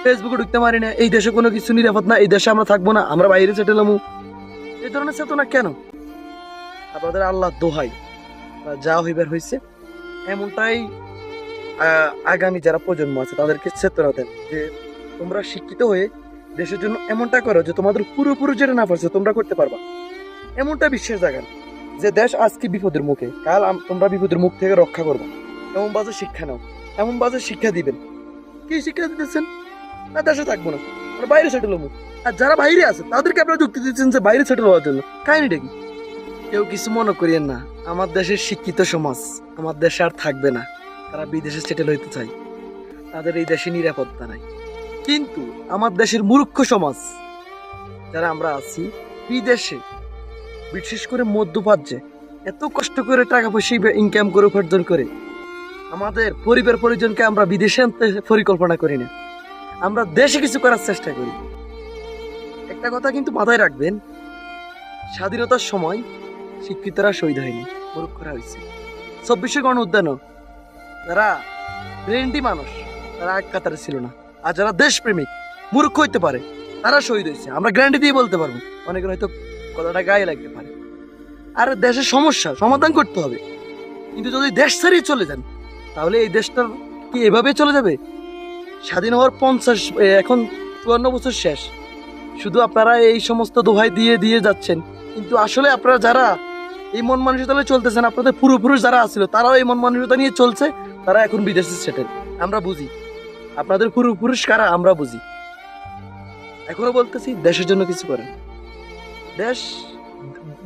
ফেসবুকে ঢুকতে পারি না, এই দেশে কোনো কিছু নিরাপদ না, এই দেশে আমরা থাকবো না, আমরা বাইরে সেটেল হবো, এই ধরনের চেতনা কেন? আপনাদের আল্লাহ দোহাই, যা হইবার হয়েছে এমনটাই আগামী যারা প্রজন্ম আছে তাদেরকে চেতনা দেন যে তোমরা শিক্ষিত হয়ে দেশের জন্য এমনটা করো যে তোমাদের পুরোপুরি যেটা না পারছে তোমরা করতে পারবা। এমনটা বিশ্বাস জাগান যে দেশ আজকে বিপদের মুখে, কাল তোমরা বিপদের মুখ থেকে রক্ষা করবা। এমন বাজে শিক্ষা নাও, এমন বাজে শিক্ষা দিবেন। কি শিক্ষা দিতেছেন? না দেশে থাকবো না, আমরা বাইরে সেটেল হবো। আর যারা বাইরে আছে তাদেরকে আপনারা যুক্তি দিচ্ছেন যে বাইরে সেটেল হওয়ার জন্য। কাহিনীটা কি? কেউ কিছু মনে করিয়েন না, আমার দেশের শিক্ষিত সমাজ আমার দেশে আর থাকবে না, তারা বিদেশে সেটেল হইতে চায়, তাদের এই দেশে নিরাপত্তা নাই। কিন্তু আমার দেশের মূর্খ সমাজ যারা আমরা আছি বিদেশে, বিশেষ করে মধ্যপ্রাচ্যে এত কষ্ট করে টাকা পয়সা ইনকাম করে উপার্জন করে আমাদের পরিবার পরিজনকে আমরা বিদেশে আনতে পরিকল্পনা করি না, আমরা দেশে কিছু করার চেষ্টা করি। একটা কথা কিন্তু মাথায় রাখবেন, স্বাধীনতার সময় শিক্ষিতরা শহীদ হয়নি, মূর্খরা হয়েছে। 24শে গণ উদ্যানও যারা ব্রেন্ডি মানুষ তারা এক কাতারে ছিল না, আর যারা দেশপ্রেমিক মূর্খ হইতে পারে তারা শহীদ হয়েছে। আমরা গ্যারান্টি দিয়ে বলতে পারবো, অনেকের হয়তো কথাটা গায়ে লাগতে পারে। আর দেশের সমস্যা সমাধান করতে হবে, কিন্তু যদি দেশ ছাড়িয়ে চলে যান তাহলে এই দেশটার কি এভাবে চলে যাবে? স্বাধীন হওয়ার 50 এখন 54 বছর শেষ, শুধু আপনারা এই সমস্ত দোহাই দিয়ে দিয়ে যাচ্ছেন, কিন্তু আসলে আপনারা যারা এই মন মানসিকতা চলতেছেন, আপনাদের পূর্বপুরুষ যারা আছিল তারাও এই মন মানসিকতা নিয়ে চলছে, তারা এখন বিদেশে সেটেল। আমরা বুঝি আপনাদের পূর্বপুরুষ কারা, আমরা বুঝি। এখনো বলতেছি দেশের জন্য কিছু করেন। দেশ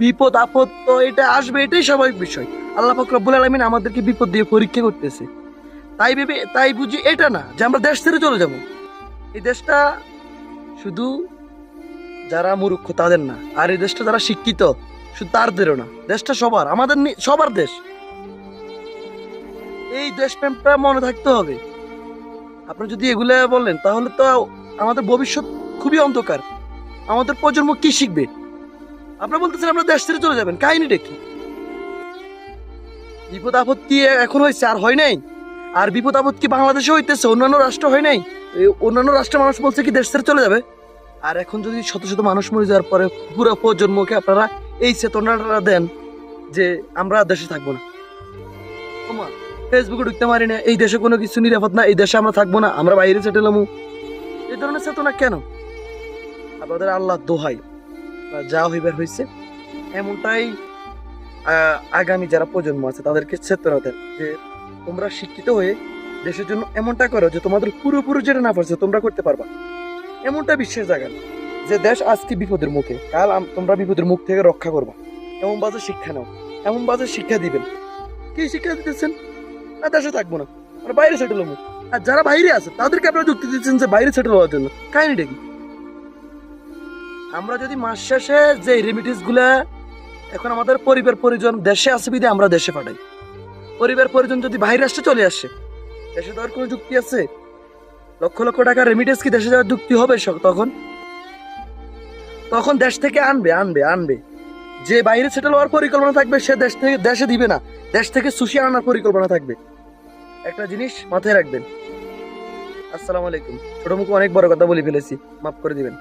বিপদ আপদ তো এটা আসবে, এটাই স্বাভাবিক বিষয়। আল্লাহ পাক রব্বুল আলামিন আমাদেরকে বিপদ দিয়ে পরীক্ষা করতেছে, তাই বুঝি এটা না যে আমরা দেশ ছেড়ে চলে যাব। এই দেশটা শুধু যারা মূর্খ তাদের না, আর এই দেশটা যারা শিক্ষিত শুধু তাদেরও না, দেশটা সবার, আমাদের সবার দেশ। এই দেশপ্রেমটা মনে থাকতে হবে। আপনি যদি এগুলা বলেন তাহলে তো আমাদের ভবিষ্যৎ খুবই অন্ধকার, আমাদের প্রজন্ম কি শিখবে? আপনারা বলতেছেন আমরা দেশ ছেড়ে চলে যাবেন, কাহিনীটা কি? বিপদ আপদ কি এখন হয়েছে আর হয় নাই? আর বিপদ আপদ কি বাংলাদেশে হইতেছে, অন্যান্য রাষ্ট্র হয় নাই? অন্যান্য রাষ্ট্রের মানুষ বলছে কি দেশ ছেড়ে চলে যাবে? আর এখন যদি শত শত মানুষ মরে যাওয়ার পরে পুরো প্রজন্মকে আপনারা এই চেতনাটা দেন যে আমরা দেশে থাকবো না, ফেসবুকে ঢুকতে পারি না, এই দেশে কোনো কিছু নিরাপদ না, এই দেশে আমরা থাকবো না, আমরা বাইরে সেটেল হবো, এই ধরনের চেতনা কেন? আপনাদের আল্লাহ দোহাই, যা হইবার হয়েছে এমনটাই আগামী যারা প্রজন্ম আছে তাদেরকে চেতনা দেন যে তোমরা শিক্ষিত হয়ে দেশের জন্য এমনটা করো যে তোমাদের পুরোপুরি যেটা না পারছে তোমরা করতে পারবা। এমনটা বিশ্বাস জাগান যে দেশ আজকে বিপদের মুখে, কাল তোমরা বিপদের মুখ থেকে রক্ষা করবা। এমন বাজে শিক্ষা নাও, এমন বাজে শিক্ষা দিবেন। কি শিক্ষা দিতেছেন? না দেশে থাকবো না, আমরা বাইরে সেটেল হবো। আর যারা বাইরে আছে তাদেরকে আপনারা যুক্তি দিচ্ছেন যে বাইরে সেটেল হওয়ার জন্য। কাহিনীটা কি? আমরা যদি মাস শেষে যে রেমিটেন্স গুলা এখন আমাদের পরিবার পরিজন দেশে আছে বিধে আমরা দেশে পাঠাই, পরিবার পরিজন যদি বাইরে আসতে চলে আসে, দেশে দেওয়ার কোনো যুক্তি আছে? লক্ষ লক্ষ টাকা রেমিটেন্স কি দেশে যাওয়ার যুক্তি হবে? তখন দেশ থেকে আনবে যে বাইরে সেটেল হওয়ার পরিকল্পনা থাকবে সে দেশ থেকে দেশে দিবে না, দেশ থেকে সুশি আনার পরিকল্পনা থাকবে। একটা জিনিস মাথায় রাখবেন। আসসালামু আলাইকুম। ছোট মুখে অনেক বড় কথা বলে ফেলেছি, মাফ করে দিবেন।